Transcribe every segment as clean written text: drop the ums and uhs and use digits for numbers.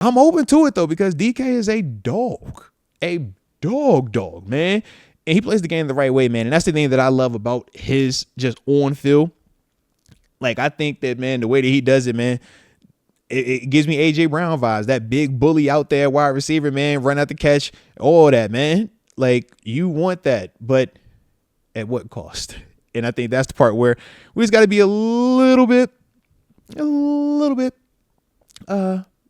I'm open to it though, because DK is a dog, man. And he plays the game the right way, man. And that's the thing that I love about his just on field. Like, I think that, man, the way that he does it, man, it gives me AJ Brown vibes. That big bully out there, wide receiver, man, run out the catch, all that, man. Like, you want that, but at what cost? And I think that's the part where we just got to be a little bit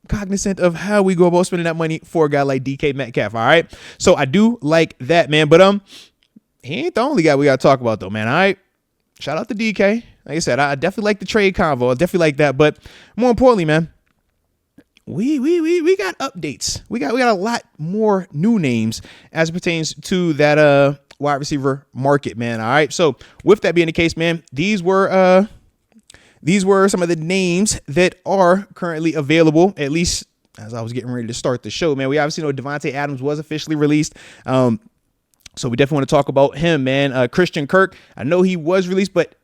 cognizant of how we go about spending that money for a guy like DK Metcalf. All right. So I do like that, man. But he ain't the only guy we got to talk about, though, man. All right. Shout out to DK. Like I said, I definitely like the trade convo. I definitely like that. But more importantly, man, we got updates. We got a lot more new names as it pertains to that wide receiver market, man. All right. So with that being the case, man, these were some of the names that are currently available, at least as I was getting ready to start the show, man. We obviously know Devante Adams was officially released. So we definitely want to talk about him, man. Christian Kirk, I know he was released, but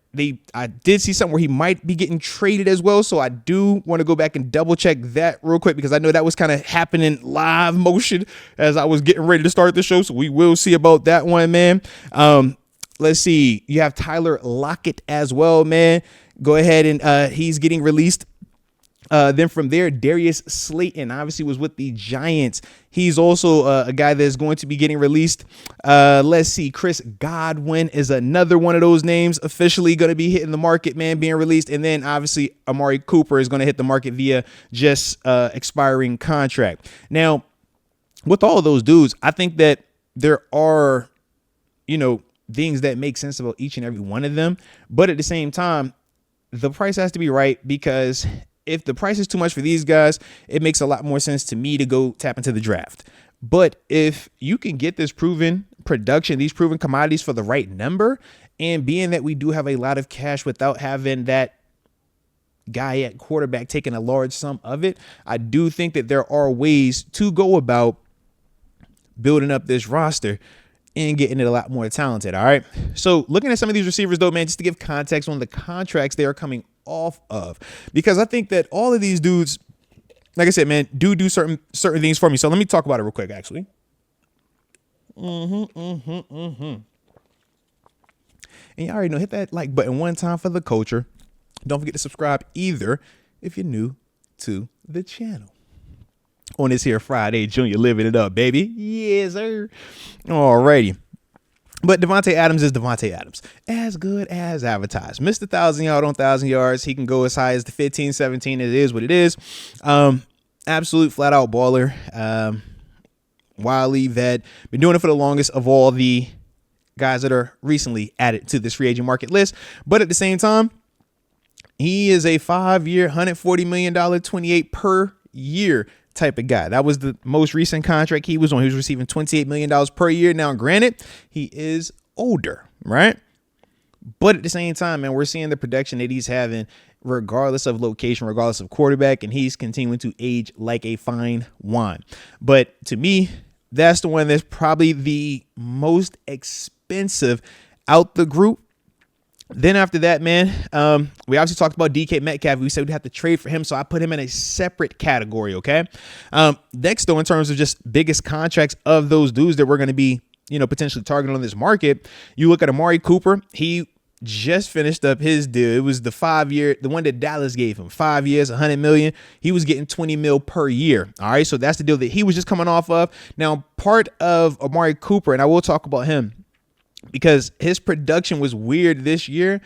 I did see something where he might be getting traded as well. So I do want to go back and double check that real quick, because I know that was kind of happening live motion as I was getting ready to start the show. So we will see about that one, man. Let's see. You have Tyler Lockett as well, man. Go ahead and he's getting released. Then from there, Darius Slayton obviously was with the Giants. He's also a guy that's going to be getting released. Let's see. Chris Godwin is another one of those names officially going to be hitting the market, man, being released. And then obviously Amari Cooper is going to hit the market via just expiring contract. Now, with all of those dudes, I think that there are, things that make sense about each and every one of them. But at the same time, the price has to be right, because if the price is too much for these guys, it makes a lot more sense to me to go tap into the draft. But if you can get this proven production, these proven commodities for the right number, and being that we do have a lot of cash without having that guy at quarterback taking a large sum of it, I do think that there are ways to go about building up this roster and getting it a lot more talented. All right. So looking at some of these receivers, though, man, just to give context on the contracts they are coming off of, because I think that all of these dudes, like I said, man, do certain things for me. So let me talk about it real quick, actually. And you already know, hit that like button one time for the culture. Don't forget to subscribe either if you're new to the channel. On this here Friday, Junior living it up, baby. Yes, sir. Alrighty. But Devante Adams is Devante Adams. As good as advertised. Missed 1,000 yard on 1,000 yards. He can go as high as the 15, 17. It is what it is. Absolute flat out baller. Wily vet. Been doing it for the longest of all the guys that are recently added to this free agent market list. But at the same time, he is a 5-year, $140 million, 28 per year type of guy. That was the most recent contract he was on. He was receiving $28 million per year. Now, granted, he is older, right? But at the same time, man, we're seeing the production that he's having regardless of location, regardless of quarterback, and he's continuing to age like a fine wine. But to me, that's the one that's probably the most expensive out the group. Then after that, man, we obviously talked about DK Metcalf. We said we'd have to trade for him, so I put him in a separate category, okay? Next, though, in terms of just biggest contracts of those dudes that we're going to be, potentially targeting on this market, you look at Amari Cooper. He just finished up his deal. It was the 5-year, the one that Dallas gave him, 5 years, $100 million. He was getting $20 million per year. All right, so that's the deal that he was just coming off of. Now, part of Amari Cooper, and I will talk about him, because his production was weird this year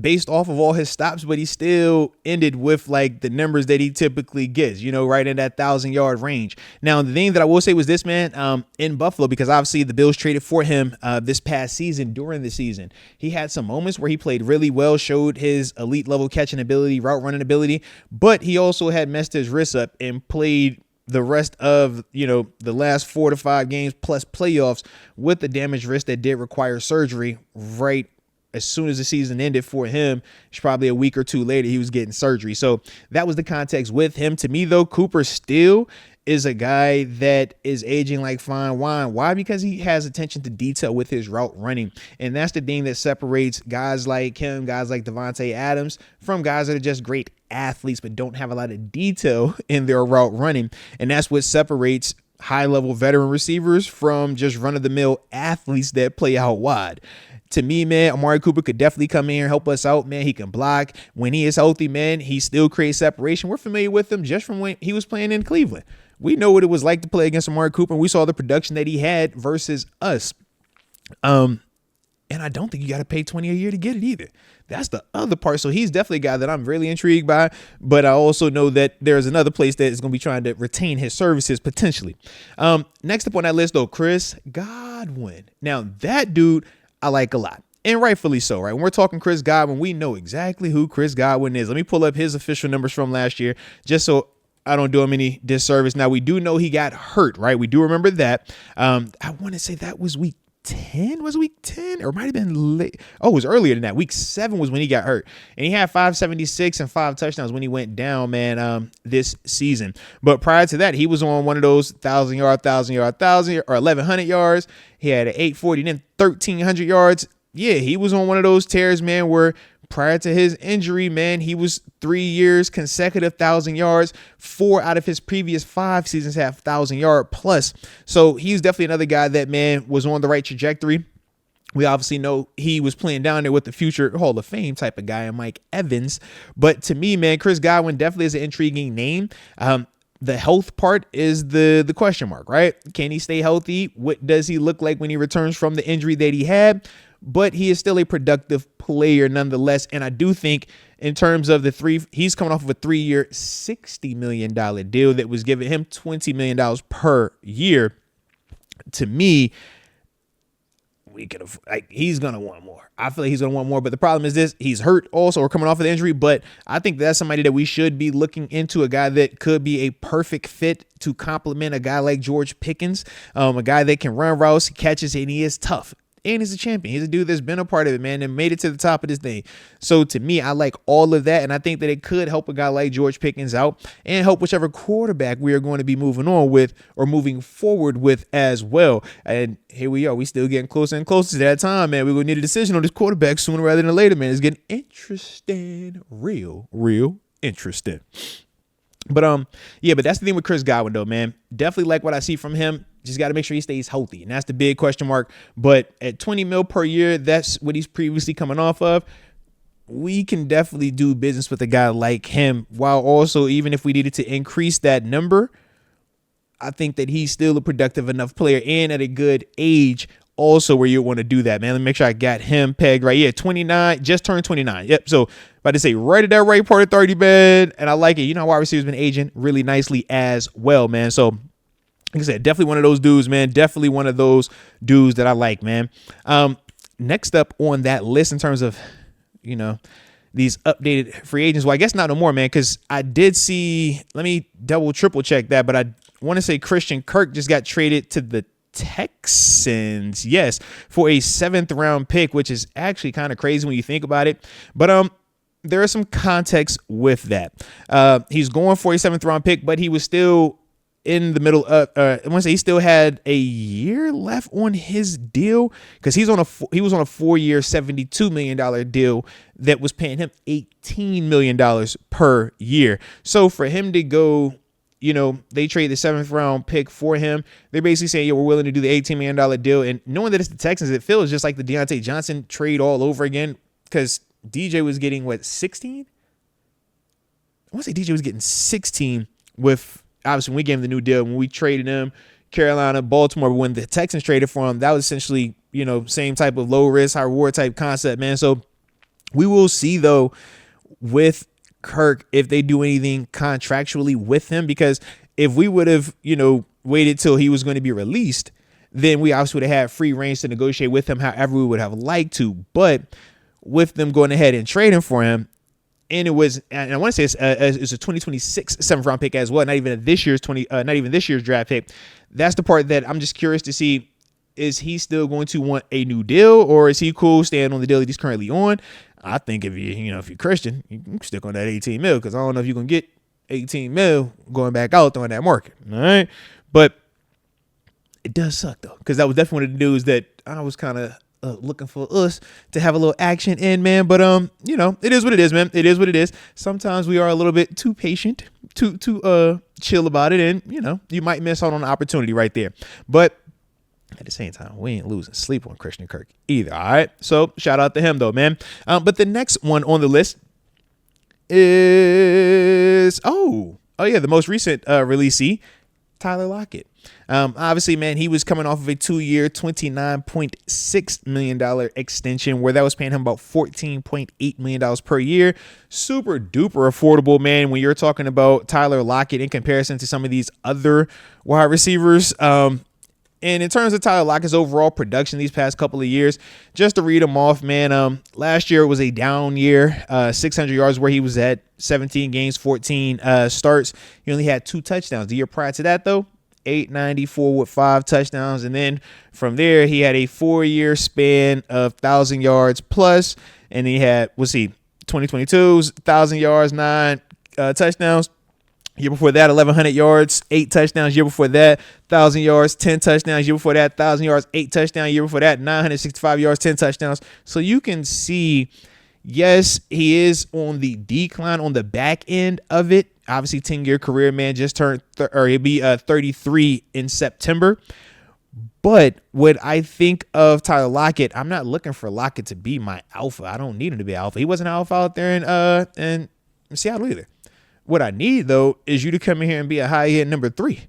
based off of all his stops, but he still ended with like the numbers that he typically gets, right in that 1,000-yard range. Now, the thing that I will say was this, man, in Buffalo, because obviously the Bills traded for him this past season. During the season, he had some moments where he played really well, showed his elite level catching ability, route running ability, but he also had messed his wrist up and played the rest of, the last 4 to 5 games plus playoffs with the damaged wrist that did require surgery right as soon as the season ended for him. It's probably a week or two later, he was getting surgery. So that was the context with him. To me, though, Cooper still is a guy that is aging like fine wine. Why? Because he has attention to detail with his route running. And that's the thing that separates guys like him, guys like Devante Adams, from guys that are just great athletes, but don't have a lot of detail in their route running. And that's what separates high-level veteran receivers from just run-of-the-mill athletes that play out wide. To me, man, Amari Cooper could definitely come in here and help us out, man. He can block. When he is healthy, man, he still creates separation. We're familiar with him just from when he was playing in Cleveland. We know what it was like to play against Amari Cooper, and we saw the production that he had versus us. And I don't think you got to pay $20 a year to get it either. That's the other part. So he's definitely a guy that I'm really intrigued by. But I also know that there's another place that is going to be trying to retain his services potentially. Next up on that list, though, Chris Godwin. Now, that dude I like a lot. And rightfully so, right? When we're talking Chris Godwin, we know exactly who Chris Godwin is. Let me pull up his official numbers from last year just so I don't do him any disservice. Now, we do know he got hurt, right? We do remember that. I want to say that was week 10. Was week 10 or might have been late? Oh, it was earlier than that. Week 7 was when he got hurt, and he had 576 and 5 touchdowns when he went down, man, this season. But prior to that, he was on one of those 1,000-yard, 1,100 yards. He had an 840, then 1,300 yards. Yeah, he was on one of those tears, man, where prior to his injury, man, he was 3 years consecutive 1,000 yards. 4 out of his previous 5 seasons have 1,000-yard plus. So he's definitely another guy that, man, was on the right trajectory. We obviously know he was playing down there with the future Hall of Fame type of guy and Mike Evans. But to me, man, Chris Godwin definitely is an intriguing name. The health part is the question mark, right? Can he stay healthy? What does he look like when he returns from the injury that he had? But he is still a productive player nonetheless. And I do think in terms of he's coming off of a 3-year, $60 million deal that was giving him $20 million per year. To me, he's going to want more. I feel like he's going to want more. But the problem is this, he's hurt also or coming off of the injury. But I think that's somebody that we should be looking into, a guy that could be a perfect fit to complement a guy like George Pickens, a guy that can run routes, catches, and he is tough. And he's a champion. He's a dude that's been a part of it, man, and made it to the top of this thing. So to me, I like all of that. And I think that it could help a guy like George Pickens out and help whichever quarterback we are going to be moving on with or moving forward with as well. And here we are. We still getting closer and closer to that time, man. We're going to need a decision on this quarterback sooner rather than later, man. It's getting interesting. Real interesting. But yeah, but that's the thing with Chris Godwin, though, man. Definitely like what I see from him. Just got to make sure he stays healthy. And that's the big question mark. But at $20 million per year, that's what he's previously coming off of. We can definitely do business with a guy like him, while also, even if we needed to increase that number, I think that he's still a productive enough player and at a good age also where you want to do that, man. Let me make sure I got him pegged right. Yeah, 29, just turned 29. Yep. So about to say right at that right part of 30, man. And I like it. You know, wide receiver's been aging really nicely as well, man. So like I said, definitely one of those dudes, man. Definitely one of those dudes that I like, man. Next up on that list in terms of, you know, these updated free agents. Well, I guess not no more, man, because I did see, let me triple check that, but I want to say Christian Kirk just got traded to the Texans, yes, for a 7th round pick, which is actually kind of crazy when you think about it. But there is some context with that. He's going for a 7th round pick, but he was still in the middle of, I want to say he still had a year left on his deal because he was on a 4-year, $72 million deal that was paying him $18 million per year. So for him to go, you know, they trade the 7th round pick for him. They're basically saying, yeah, we're willing to do the $18 million deal. And knowing that it's the Texans, it feels just like the Deontay Johnson trade all over again because DJ was getting, 16? I want to say DJ was getting 16 with, obviously, when we gave him the new deal, when we traded him, Carolina, Baltimore, but when the Texans traded for him, that was essentially, you know, same type of low risk, high reward type concept, man. So we will see, though, with Kirk, if they do anything contractually with him, because if we would have, you know, waited till he was going to be released, then we obviously would have had free range to negotiate with him however we would have liked to. But with them going ahead and trading for him, and it was, and I want to say it's a 2026 7th round pick as well, not even this year's draft pick. That's the part that I'm just curious to see. Is he still going to want a new deal, or is he cool staying on the deal that he's currently on? I think if you're Christian, you can stick on that 18 mil because I don't know if you're gonna get 18 mil going back out on that market. All right, but it does suck though because that was definitely one of the news that I was kind of looking for us to have a little action in, man. But it is what it is, man. It is what it is. Sometimes we are a little bit too patient, too chill about it, and you might miss out on an opportunity right there. But at the same time, we ain't losing sleep on Christian Kirk either. All right. So shout out to him though, man. But the next one on the list is the most recent releasee, Tyler Lockett. Obviously, man, he was coming off of a 2-year, $29.6 million extension where that was paying him about $14.8 million per year. Super duper affordable, man, when you're talking about Tyler Lockett in comparison to some of these other wide receivers. And in terms of Tyler Lockett's overall production these past couple of years, just to read him off, man, last year was a down year, 600 yards where he was at, 17 games, 14 starts. He only had 2 touchdowns. The year prior to that, though, 894 with 5 touchdowns. And then from there, he had a 4-year span of 1,000 yards plus. And he had, 2022's 1,000 yards, 9 touchdowns. Year before that, 1,100 yards, 8 touchdowns. Year before that, 1,000 yards, 10 touchdowns. Year before that, 1,000 yards, 8 touchdowns. Year before that, 965 yards, 10 touchdowns. So you can see, yes, he is on the decline on the back end of it. Obviously, 10-year career, man, just turned, he'll be 33 in September. But when I think of Tyler Lockett, I'm not looking for Lockett to be my alpha. I don't need him to be alpha. He wasn't alpha out there in Seattle either. What I need, though, is you to come in here and be a high end number 3.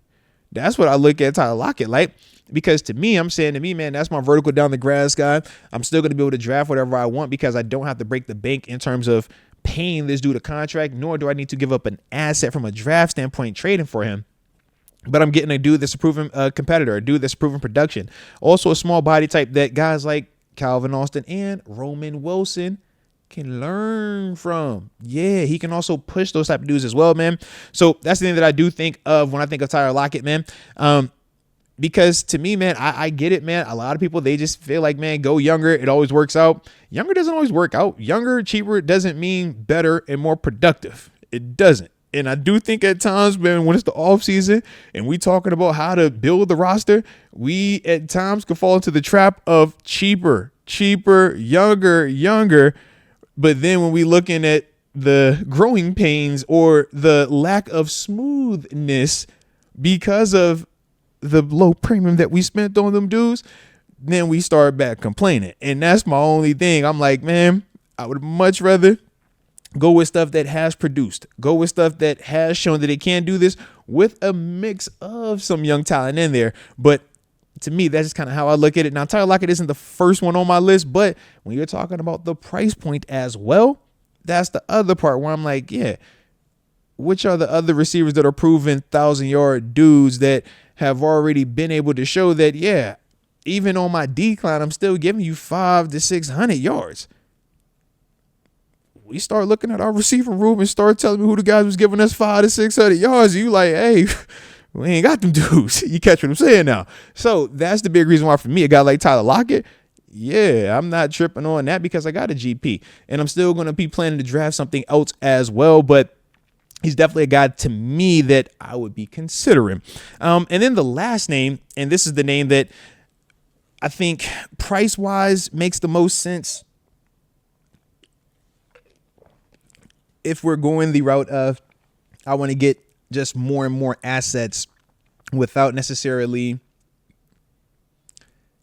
That's what I look at Tyler Lockett like. Because to me, I'm saying to me, man, that's my vertical down the grass guy. I'm still going to be able to draft whatever I want because I don't have to break the bank in terms of paying this dude a contract, nor do I need to give up an asset from a draft standpoint trading for him. But I'm getting a dude that's a proven competitor, a dude that's proven production. Also a small body type that guys like Calvin Austin and Roman Wilson can learn from. Yeah, he can also push those type of dudes as well, man. So that's the thing that I do think of when I think of Tyler Lockett, man. Because to me, man, I get it, man. A lot of people, they just feel like, man, go younger. It always works out. Younger doesn't always work out. Younger, cheaper doesn't mean better and more productive. It doesn't. And I do think at times, man, when it's the off season and we talking about how to build the roster, we at times can fall into the trap of cheaper, younger. But then when we looking at the growing pains or the lack of smoothness because of the low premium that we spent on them dudes, then we start back complaining. And that's my only thing. I'm like, man, I would much rather go with stuff that has produced. Go with stuff that has shown that it can do this with a mix of some young talent in there. But to me, that's just kind of how I look at it. Now, Tyler Lockett isn't the first one on my list, but when you're talking about the price point as well, that's the other part where I'm like, yeah, which are the other receivers that are proven 1,000-yard dudes that have already been able to show that, yeah, even on my decline, I'm still giving you 500 to 600 yards. We start looking at our receiver room and start telling me who the guys was giving us 500 to 600 yards. You like, hey, we ain't got them dudes. You catch what I'm saying now? So that's the big reason why for me, a guy like Tyler Lockett, yeah, I'm not tripping on that because I got a GP. And I'm still going to be planning to draft something else as well. But he's definitely a guy to me that I would be considering. And then the last name, and this is the name that I think price-wise makes the most sense if we're going the route of I want to get just more and more assets without necessarily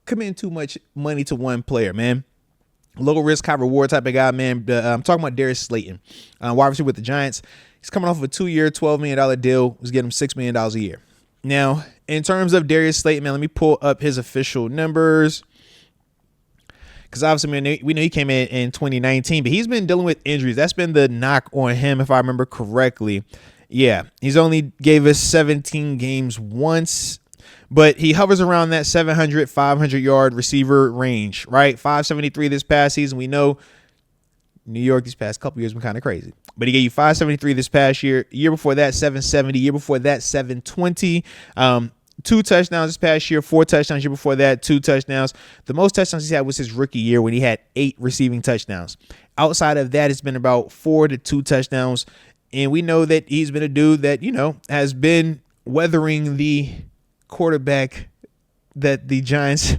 committing too much money to one player, man. Low risk, high reward type of guy, man. I'm talking about Darius Slayton, wide receiver with the Giants. He's coming off of a 2-year, $12 million deal. Was getting him $6 million a year. Now, in terms of Darius Slayton, man, let me pull up his official numbers. Because obviously, man, we know he came in 2019, but he's been dealing with injuries. That's been the knock on him, if I remember correctly. Yeah, he's only gave us 17 games once, but he hovers around that 700, 500-yard receiver range, right? 573 this past season. We know New York these past couple years been kind of crazy. But he gave you 573 this past year. Year before that, 770. Year before that, 720. 2 touchdowns this past year, 4 touchdowns. Year before that, 2 touchdowns. The most touchdowns he had was his rookie year when he had 8 receiving touchdowns. Outside of that, it's been about 4 to 2 touchdowns. And we know that he's been a dude that, you know, has been weathering the quarterback that the Giants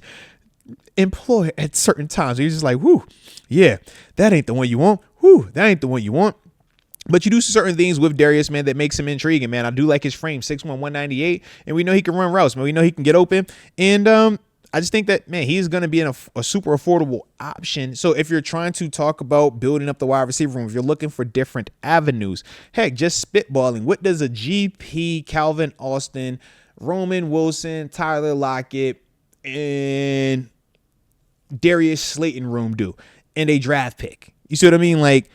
employ at certain times. You're just like, whoo, yeah, that ain't the one you want. Whoo, that ain't the one you want. But you do certain things with Darius, man, that makes him intriguing, man. I do like his frame, 6'1", 198, and we know he can run routes, man. We know he can get open, and I just think that, man, he's going to be in a super affordable option. So if you're trying to talk about building up the wide receiver room, if you're looking for different avenues, heck, just spitballing, what does a GP, Calvin Austin, Roman Wilson, Tyler Lockett, and Darius Slayton room do in a draft pick? You see what I mean? Like,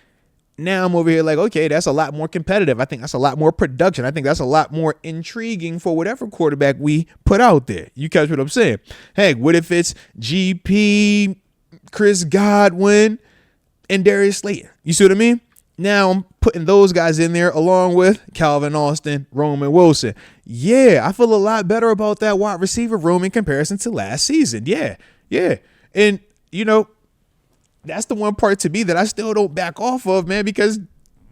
now I'm over here like, okay, that's a lot more competitive. I think that's a lot more production. I think that's a lot more intriguing for whatever quarterback we put out there. You catch what I'm saying? Hey, what if it's GP, Chris Godwin, and Darius Slayton? You see what I mean? Now I'm putting those guys in there along with Calvin Austin, Roman Wilson. Yeah, I feel a lot better about that wide receiver room in comparison to last season. Yeah. And, you know, that's the one part to me that I still don't back off of, man, because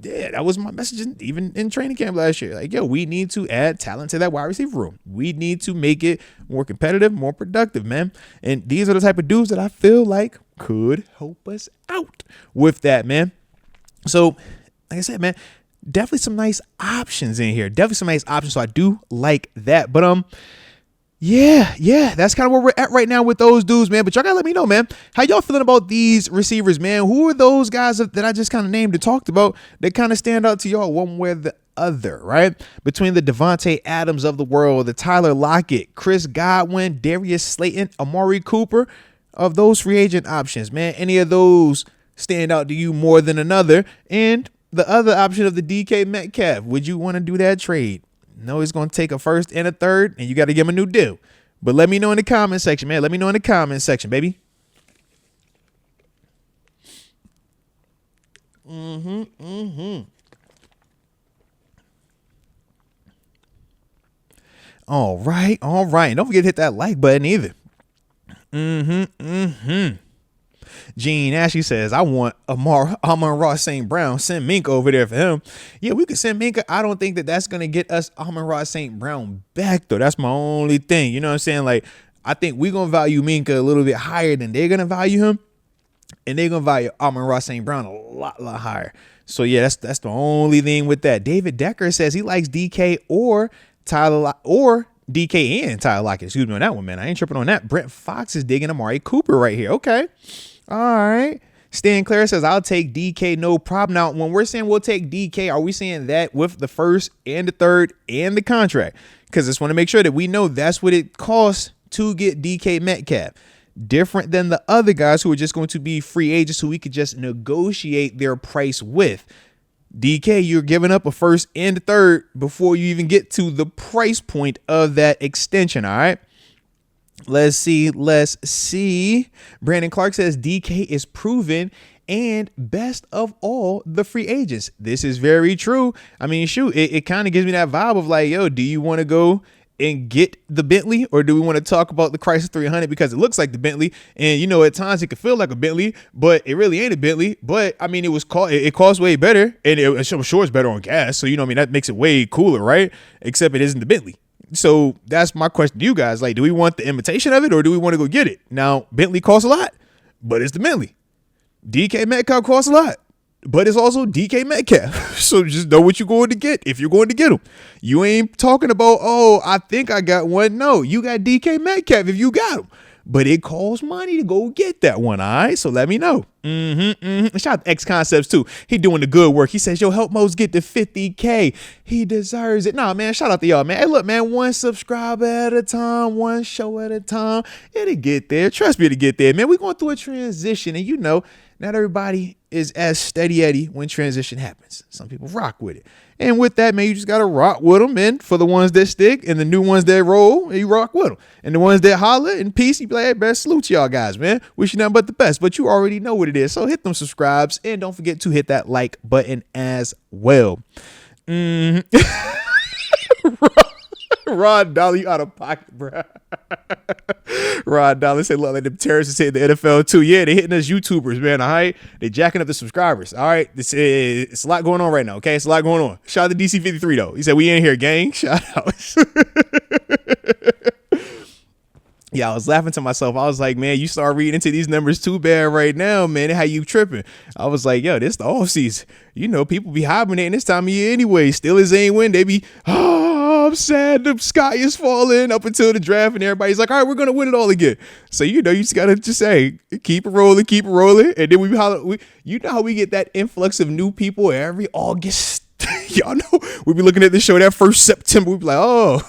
yeah, that was my message even in training camp last year. Like, yo, we need to add talent to that wide receiver room. We need to make it more competitive, more productive, man. And these are the type of dudes that I feel like could help us out with that, man. So, like I said, man, definitely some nice options in here. Definitely some nice options. So I do like that. But yeah, that's kind of where we're at right now with those dudes, man. But y'all gotta let me know, man, how y'all feeling about these receivers, man? Who are those guys that I just kind of named and talked about that kind of stand out to y'all one way or the other, right? Between the Devante Adams of the world, the Tyler Lockett, Chris Godwin, Darius Slayton, Amari Cooper, of those free agent options, man, any of those stand out to you more than another? And the other option of the DK Metcalf, would you want to do that trade? No, he's going to take a first and a third, and you got to give him a new deal. But let me know in the comment section, man. Let me know in the comment section, baby. All right. Don't forget to hit that like button either. Gene Ashley says, I want Amon-Ra St. Brown. Send Minka over there for him. Yeah, we could send Minka. I don't think that that's going to get us Amon-Ra St. Brown back, though. That's my only thing. You know what I'm saying? Like, I think we're going to value Minka a little bit higher than they're going to value him. And they're going to value Amon-Ra St. Brown a lot higher. So, yeah, that's the only thing with that. David Decker says he likes DK or Tyler or DK and Tyler Lockett. Excuse me on that one, man. I ain't tripping on that. Brent Fox is digging Amari Cooper right here. Okay. All right. Stan Claire says, I'll take DK, no problem. Now, when we're saying we'll take DK, are we saying that with the first and the third and the contract? Because I just want to make sure that we know that's what it costs to get DK Metcalf. Different than the other guys who are just going to be free agents who we could just negotiate their price with. DK, you're giving up a first and a third before you even get to the price point of that extension, all right? Let's see. Brandon Clark says DK is proven and best of all the free agents. This is very true. I mean, shoot, it kind of gives me that vibe of like, yo, do you want to go and get the Bentley, or do we want to talk about the Chrysler 300 because it looks like the Bentley, and you know at times it can feel like a Bentley, but it really ain't a Bentley. But I mean, it costs way better, and I'm sure it's better on gas. So you know, what I mean, that makes it way cooler, right? Except it isn't the Bentley. So that's my question to you guys. Like, do we want the imitation of it, or do we want to go get it? Now, Bentley costs a lot, but it's the Bentley. DK Metcalf costs a lot, but it's also DK Metcalf. So just know what you're going to get if you're going to get him. You ain't talking about, oh, I think I got one. No, you got DK Metcalf if you got him. But it costs money to go get that one, all right? So let me know. Shout out to X Concepts, too. He doing the good work. He says, yo, help Moats get to 50K. He deserves it. Nah, man, shout out to y'all, man. Hey, look, man, one subscriber at a time, one show at a time. It'll get there. Trust me, it'll get there, man. We're going through a transition, and you know, not everybody is as steady Eddie when transition happens. Some people rock with it. And with that, man, you just got to rock with them. And for the ones that stick and the new ones that roll, you rock with them. And the ones that holler in peace, you be like, hey, best salute to y'all guys, man. Wish you nothing but the best. But you already know what it is. So hit them subscribes. And don't forget to hit that like button as well. Rod Dolly out of pocket, bro. Rod Dolly said, look, like them terrorists hit the NFL too. Yeah, they hitting us YouTubers, man. All right. They jacking up the subscribers. All right. It's a lot going on right now. Okay. It's a lot going on. Shout out to DC53 though. He said, we in here, gang. Shout out. Yeah, I was laughing to myself. I was like, man, you start reading into these numbers too bad right now, man. How you tripping? I was like, yo, this the off season. You know, people be hibernating this time of year anyway. Steelers ain't win. They be, oh, I'm sad. The sky is falling up until the draft, and everybody's like, all right, we're gonna win it all again. So you know, you just gotta just say, keep it rolling, and then you know how we get that influx of new people every August. Y'all know we be looking at the show that first September. We be like, oh.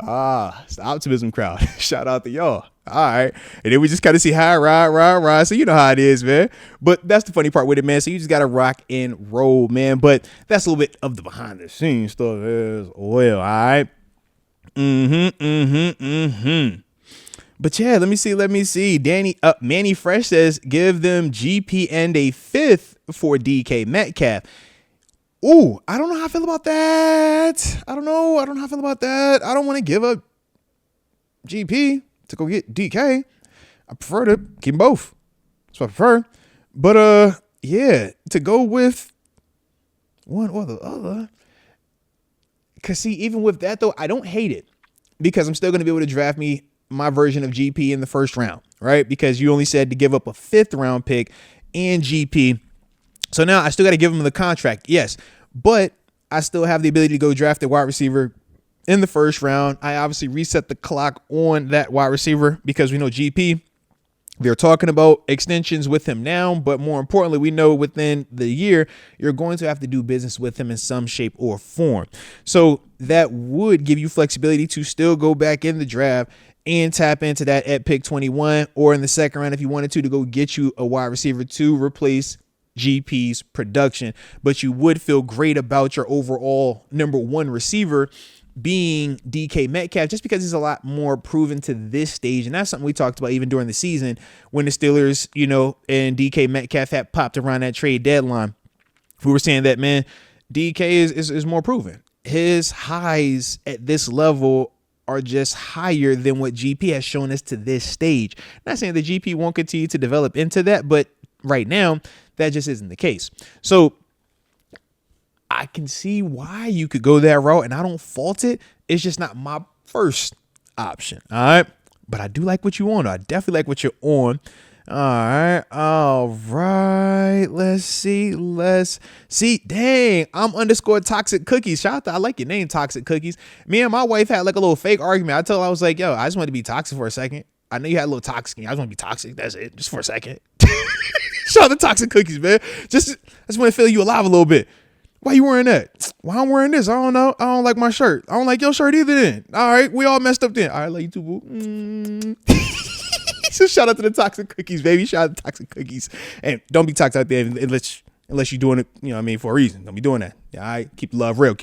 It's the optimism crowd. Shout out to y'all. All right. And then we just kind of see how ride. So you know how it is, man. But that's the funny part with it, man. So you just got to rock and roll, man. But that's a little bit of the behind the scenes stuff as well. All right. But yeah, let me see. Manny Fresh says, give them GP and a fifth for DK Metcalf. Ooh, I don't know how I feel about that. I don't know how I feel about that. I don't want to give up GP to go get DK. I prefer to keep them both. That's what I prefer. But yeah, to go with one or the other. Cause see, even with that though, I don't hate it because I'm still gonna be able to draft me my version of GP in the first round, right? Because you only said to give up a 5th round pick and GP. So now I still got to give him the contract, yes, but I still have the ability to go draft a wide receiver in the first round. I obviously reset the clock on that wide receiver because we know GP, they're talking about extensions with him now, but more importantly, we know within the year, you're going to have to do business with him in some shape or form. So that would give you flexibility to still go back in the draft and tap into that at pick 21 or in the second round if you wanted to go get you a wide receiver to replace GP's production, but you would feel great about your overall number 1 receiver being DK Metcalf just because he's a lot more proven to this stage. And that's something we talked about even during the season when the Steelers, you know, and DK Metcalf had popped around that trade deadline. We were saying that, man, DK is more proven. His highs at this level are just higher than what GP has shown us to this stage. Not saying that GP won't continue to develop into that, but right now, that just isn't the case. So I can see why you could go that route, and I don't fault it. It's just not my first option. All right. But I do like what you on. I definitely like what you're on. All right. Let's see. Dang, I'm _ toxic cookies. Shout out to, I like your name, Toxic Cookies. Me and my wife had like a little fake argument. I told her, I was like, yo, I just want to be toxic for a second. I know you had a little toxic. I just want to be toxic. That's it. Just for a second. Shout out to Toxic Cookies, man. I just want to feel you alive a little bit. Why you wearing that? Why I'm wearing this? I don't know. I don't like my shirt. I don't like your shirt either then. All right. We all messed up then. All right. Love you too, boo. So shout out to the Toxic Cookies, baby. Shout out to Toxic Cookies. And don't be toxic out there unless you're doing it, you know what I mean, for a reason. Don't be doing that. All right. Keep love real.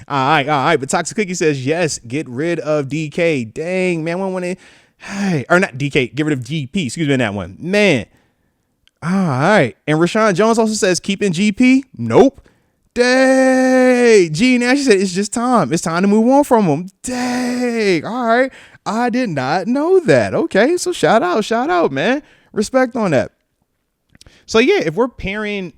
All right. But Toxic Cookie says, yes, get rid of DK. Dang, man. Or not DK. Get rid of GP. Excuse me on that one. Man. All right. And Rashawn Jones also says, keeping GP? Nope. Dang. G Nash said, it's just time. It's time to move on from him. Dang. All right. I did not know that. Okay. So shout out, man. Respect on that. So yeah, if we're pairing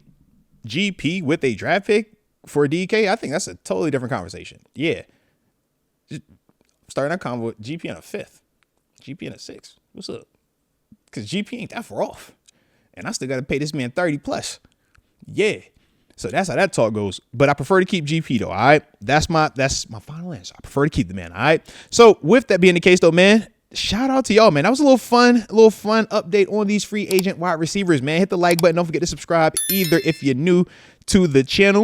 GP with a draft pick for DK, I think that's a totally different conversation. Yeah. Just starting that convo with GP in a 5th. GP in a 6th. What's up? Because GP ain't that far off. And I still got to pay this man 30 plus. Yeah. So that's how that talk goes. But I prefer to keep GP though. All right. That's my final answer. I prefer to keep the man. All right. So with that being the case though, man, shout out to y'all, man. That was a little fun update on these free agent wide receivers, man. Hit the like button. Don't forget to subscribe either if you're new to the channel.